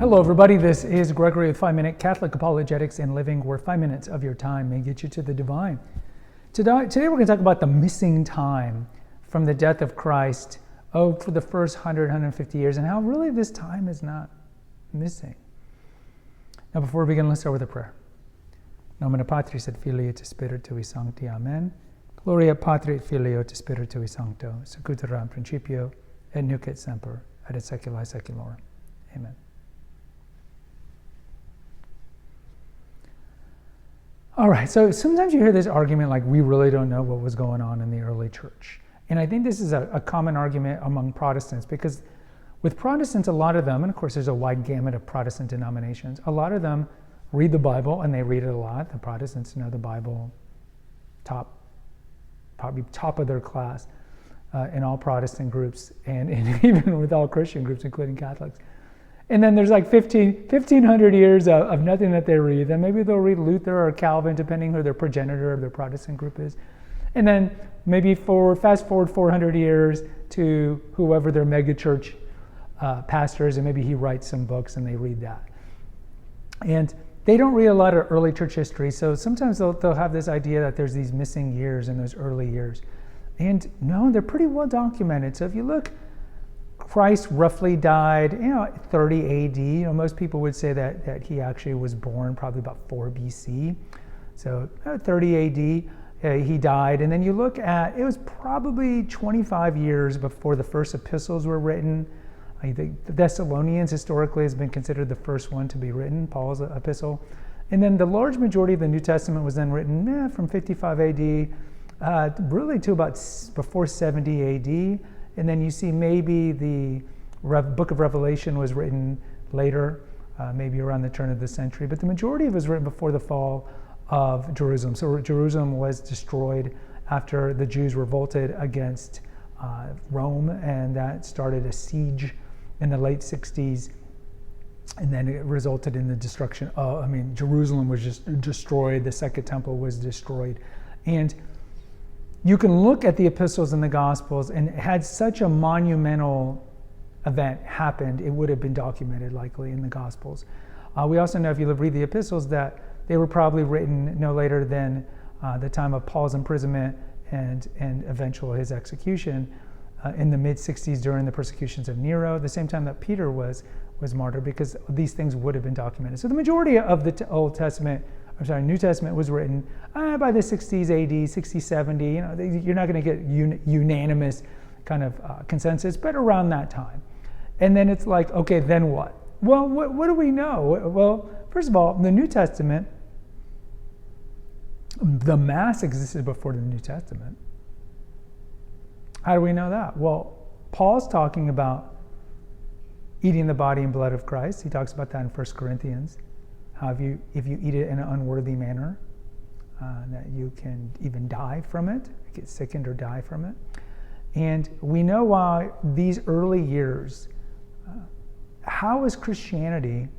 Hello everybody, this is Gregory with 5-Minute Catholic Apologetics and Living, where 5 minutes of your time may get you to the divine. Today we're going to talk about the missing time from the death of Christ, for the first 150 years, and how really this time is not missing. Now before we begin, let's start with a prayer. Nomine Patris et Filii et Spiritui Sancti. Amen. Gloria Patri et Filio et Spiritui Sancto, secutor in principio, et nunc et semper, et secula seculorum. Amen. All right, so sometimes you hear this argument like we really don't know what was going on in the early church. And I think this is a common argument among Protestants, because with Protestants, a lot of them, and of course there's a wide gamut of Protestant denominations, a lot of them read the Bible and they read it a lot. The Protestants know the Bible probably top of their class in all Protestant groups and even with all Christian groups, including Catholics. And then there's like 1,500 years of nothing that they read. Then maybe they'll read Luther or Calvin, depending who their progenitor of their Protestant group is. And then maybe fast forward 400 years to whoever their megachurch pastor is, and maybe he writes some books and they read that. And they don't read a lot of early church history, so sometimes they'll have this idea that there's these missing years in those early years. And no, they're pretty well documented. So if you look, Christ roughly died, 30 AD. Most people would say that he actually was born probably about 4 BC. So 30 AD, he died. And then you look at, it was probably 25 years before the first epistles were written. I think the Thessalonians historically has been considered the first one to be written, Paul's epistle. And then the large majority of the New Testament was then written from 55 AD really to about before 70 AD. And then you see maybe the book of Revelation was written later, maybe around the turn of the century, but the majority of it was written before the fall of Jerusalem. So Jerusalem was destroyed after the Jews revolted against Rome, and that started a siege in the late 60s, and then it resulted in the destruction of, Jerusalem was just destroyed, the Second Temple was destroyed. And you can look at the epistles and the gospels, and had such a monumental event happened, it would have been documented likely in the gospels. We also know, if you read the epistles, that they were probably written no later than the time of Paul's imprisonment and eventual his execution in the mid-60s during the persecutions of Nero, the same time that Peter was martyred, because these things would have been documented. So the majority of the New Testament was written by the 60s AD, 60, 70. You're not going to get unanimous kind of consensus, but around that time. And then it's like, okay, then what? Well, what do we know? Well, first of all, the New Testament, the Mass existed before the New Testament. How do we know that? Well, Paul's talking about eating the body and blood of Christ. He talks about that in 1 Corinthians. How if you eat it in an unworthy manner, that you can even die from it, get sickened or die from it. And we know why these early years, how is Christianity,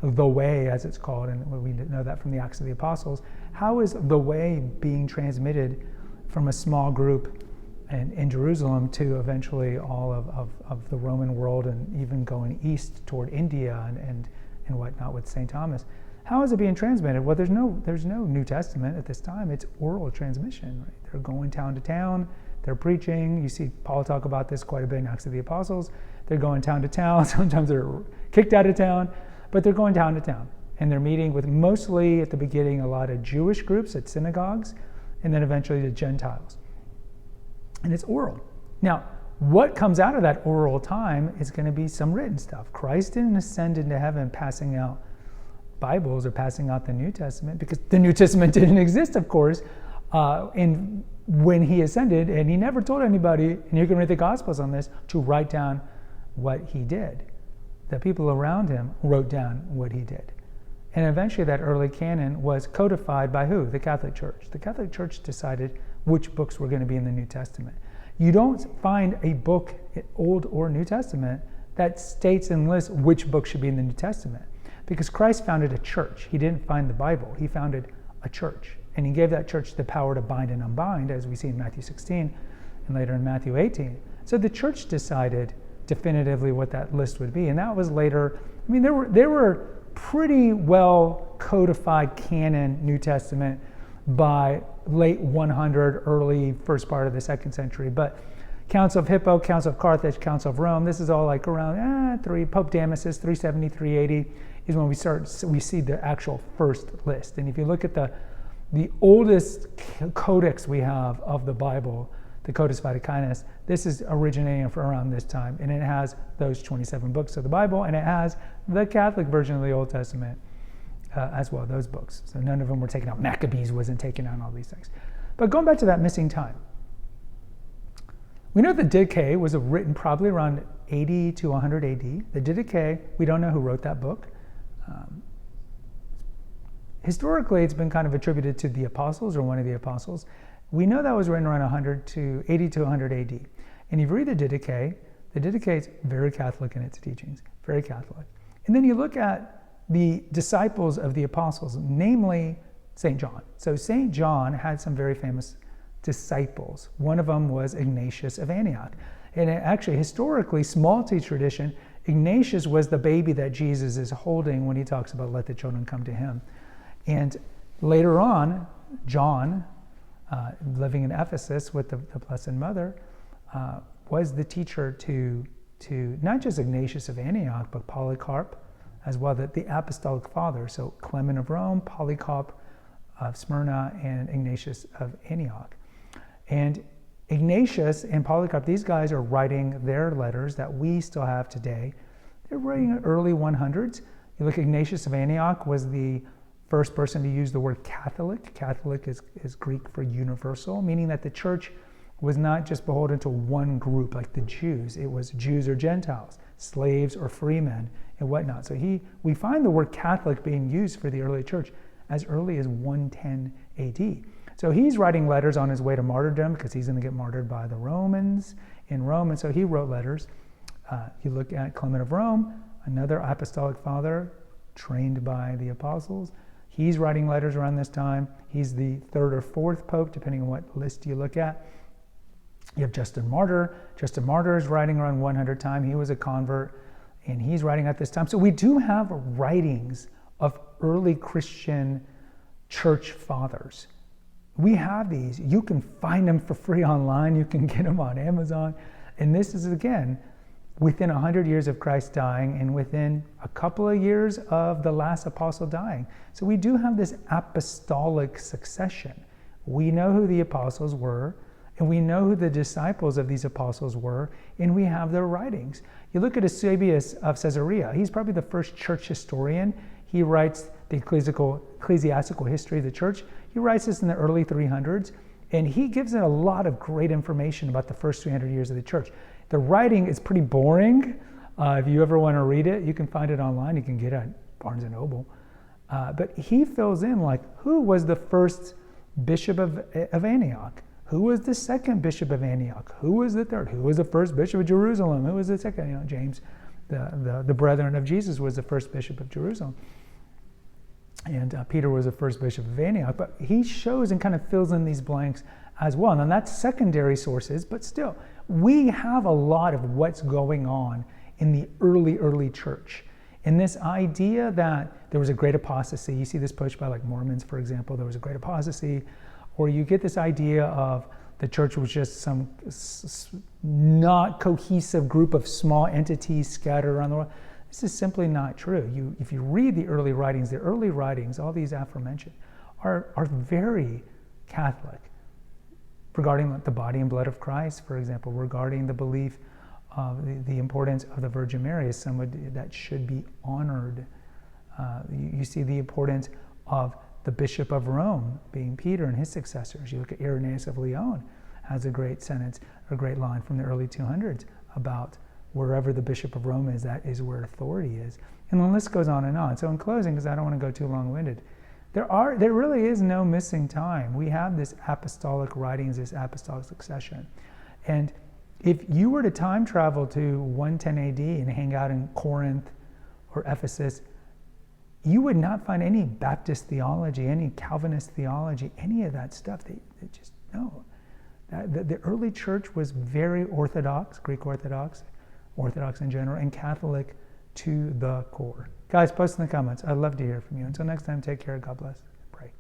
the way as it's called, and we know that from the Acts of the Apostles, how is the way being transmitted from a small group in Jerusalem to eventually all of the Roman world, and even going east toward India and whatnot with St. Thomas? How is it being transmitted? Well, there's no New Testament at this time. It's oral transmission, right? They're going town to town. They're preaching. You see Paul talk about this quite a bit in Acts of the Apostles. They're going town to town. Sometimes they're kicked out of town, but they're going town to town. And they're meeting with, mostly at the beginning, a lot of Jewish groups at synagogues, and then eventually the Gentiles. And it's oral. Now, what comes out of that oral time is going to be some written stuff. Christ didn't ascend into heaven passing out Bibles or passing out the New Testament, because the New Testament didn't exist, of course, when he ascended, and he never told anybody, and you can read the Gospels on this, to write down what he did. The people around him wrote down what he did. And eventually that early canon was codified by who? The Catholic Church. The Catholic Church decided which books were going to be in the New Testament. You don't find a book, Old or New Testament, that states and lists which book should be in the New Testament. Because Christ founded a church. He didn't find the Bible. He founded a church. And he gave that church the power to bind and unbind, as we see in Matthew 16 and later in Matthew 18. So the church decided definitively what that list would be. And that was later. I mean, there were pretty well codified canon New Testament by late 100, early first part of the 2nd century. But Council of Hippo, Council of Carthage, Council of Rome, this is all like around Pope Damasus, 370, 380 is when we see the actual first list. And if you look at the oldest codex we have of the Bible, the Codex Vaticanus, this is originating from around this time, and it has those 27 books of the Bible, and it has the Catholic version of the Old Testament as well, those books. So none of them were taken out. Maccabees wasn't taken out, and all these things. But going back to that missing time, we know the Didache was written probably around 80 to 100 AD. The Didache, we don't know who wrote that book. Historically, it's been kind of attributed to the apostles or one of the apostles. We know that was written around 80 to 100 AD. And if you read the Didache is very Catholic in its teachings, very Catholic. And then you look at the disciples of the apostles, namely St. John. So St. John had some very famous disciples. One of them was Ignatius of Antioch. And actually, historically, small t tradition, Ignatius was the baby that Jesus is holding when he talks about let the children come to him. And later on, John, living in Ephesus with the Blessed Mother, was the teacher to not just Ignatius of Antioch, but Polycarp, as well, the Apostolic Fathers. So Clement of Rome, Polycarp of Smyrna, and Ignatius of Antioch. And Ignatius and Polycarp, these guys are writing their letters that we still have today. They're writing in early 100s. You look, Ignatius of Antioch was the first person to use the word Catholic. Catholic is Greek for universal, meaning that the church was not just beholden to one group like the Jews. It was Jews or Gentiles, slaves or freemen, and whatnot. So we find the word Catholic being used for the early church as early as 110 AD. So he's writing letters on his way to martyrdom because he's going to get martyred by the Romans in Rome. And so he wrote letters. You look at Clement of Rome, another apostolic father trained by the apostles. He's writing letters around this time. He's the 3rd or 4th pope, depending on what list you look at. You have Justin Martyr. Justin Martyr is writing around 100 time. He was a convert, and he's writing at this time. So we do have writings of early Christian church fathers. We have these. You can find them for free online. You can get them on Amazon. And this is, again, within 100 years of Christ dying and within a couple of years of the last apostle dying. So we do have this apostolic succession. We know who the apostles were, and we know who the disciples of these apostles were, and we have their writings. You look at Eusebius of Caesarea. He's probably the first church historian. He writes the ecclesiastical history of the church. He writes this in the early 300s, and he gives it a lot of great information about the first 300 years of the church. The writing is pretty boring. If you ever want to read it, you can find it online. You can get it at Barnes & Noble. But he fills in, like, who was the first bishop of Antioch? Who was the second bishop of Antioch? Who was the third? Who was the first bishop of Jerusalem? Who was the second? James, the brethren of Jesus, was the first bishop of Jerusalem. And Peter was the first bishop of Antioch. But he shows and kind of fills in these blanks as well. Now, that's secondary sources, but still, we have a lot of what's going on in the early church. And this idea that there was a great apostasy, you see this pushed by like Mormons, for example, there was a great apostasy, or you get this idea of the church was just some not cohesive group of small entities scattered around the world. This is simply not true. If you read the early writings, all these aforementioned, are very Catholic, regarding the body and blood of Christ, for example, regarding the belief of the importance of the Virgin Mary as someone that should be honored. You see the importance of the Bishop of Rome being Peter and his successors. You look at Irenaeus of Lyon, has a great sentence, a great line from the early 200s about wherever the Bishop of Rome is, that is where authority is. And the list goes on and on. So in closing, because I don't want to go too long-winded, there really is no missing time. We have this apostolic writings, this apostolic succession. And if you were to time travel to 110 AD and hang out in Corinth or Ephesus, you would not find any Baptist theology, any Calvinist theology, any of that stuff. They just, no. The early church was very Orthodox, Greek Orthodox, Orthodox in general, and Catholic to the core. Guys, post in the comments. I'd love to hear from you. Until next time, take care. God bless. Pray.